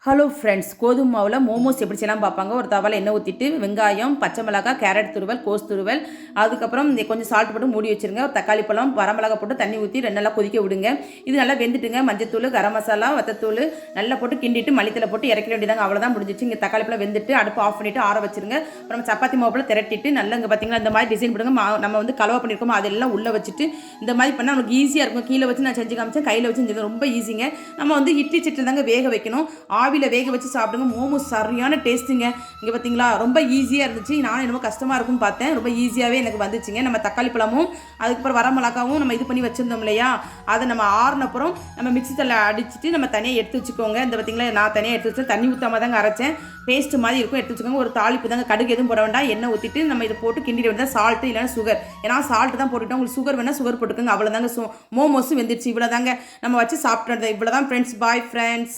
Hello friends, கோதுமை மாவில் மோமோஸ் எப்படி செய்யலாம் பார்ப்பாங்க. ஒரு தவால எண்ணெய் ஊற்றிட்டு வெங்காயம், பச்சை மிளகாய், கேரட் துருவல், கோஸ் துருவல், அதுக்கப்புறம் கொஞ்சம் சால்ட் போட்டு மூடி வச்சுருங்க. ஒரு தக்காளி பழம், வரமிளகாய் போட்டு தண்ணி ஊற்றி ரெண்டு நல்லா கொதிக்க விடுங்க. இது நல்லா வெந்துட்டுங்க. மஞ்சத்தூள், கரம் மசாலா, வத்தத்தூள் நல்லா போட்டு கிண்டிட்டு மல்லித்தலை போட்டு இறக்க வேண்டியதாங்க. அவ்வளோதான் முடிஞ்சிச்சு. இங்கே தக்காளி பழம் வெந்துட்டு அடுப்பு ஆஃப் பண்ணிவிட்டு ஆற வச்சுருங்க. அப்புறம் சப்பாத்தி மாவில் திரட்டிட்டு நல்லா இங்கே பார்த்தீங்கன்னா இந்த மாதிரி டிசைன் போடுங்க. நம்ம வந்து கலவை பண்ணியிருக்கோம் அதெல்லாம் உள்ளே வச்சுட்டு இந்த மாதிரி பண்ணால் நமக்கு ஈஸியாக இருக்கும். கீழே வச்சு நான் செஞ்சு காமிச்சேன், கையில் வச்சு செஞ்சது ரொம்ப ஈஸிங்க. நம்ம வந்து இட்லி சட்டியில் தாங்க வேக வைக்கணும். ஆவியில் வேக வச்சு சாப்பிடுங்க. மோமோஸ் சரியான டேஸ்ட்டுங்க. இங்கே பார்த்தீங்களா ரொம்ப ஈஸியாக இருந்துச்சு. நானும் என்னமோ கஷ்டமாக இருக்கும்னு பார்த்தேன். ரொம்ப ஈஸியாகவே எனக்கு வந்துச்சுங்க. நம்ம தக்காளி பழமும் அதுக்கப்புறம் வரமிளகாவும் நம்ம இது பண்ணி வச்சுருந்தோம் இல்லையா, அதை நம்ம ஆறுனப்புறம் நம்ம மிக்ஸி தலை அடிச்சுட்டு நம்ம தனியாக எடுத்து வச்சுக்கோங்க. இந்த பார்த்தீங்களா நான் தனியாக எடுத்து வச்சேன். தண்ணி ஊற்றாம தாங்க அரைச்சேன். பேஸ்ட்டு மாதிரி இருக்கும். எடுத்து வச்சுக்கோங்க. ஒரு தாளிப்பு தாங்க. கடுகு எதுவும் போட வேண்டாம். எண்ணெய் ஊற்றிட்டு நம்ம இதை போட்டு கிண்டிட வேண்டியதான். சால்ட்டு இல்லைன்னா சுகர். ஏன்னா சால்ட்டு தான் போட்டுட்டோம். உங்களுக்கு சுகர் வேணால் சுகர் போட்டுக்கோங்க. அவ்வளோதாங்க. மோமோஸும் வெந்துடுச்சு. இவ்வளோ தாங்க நம்ம வச்சு சாப்பிட்டு. இவ்வளோ தான் ஃப்ரெண்ட்ஸ். Bye friends.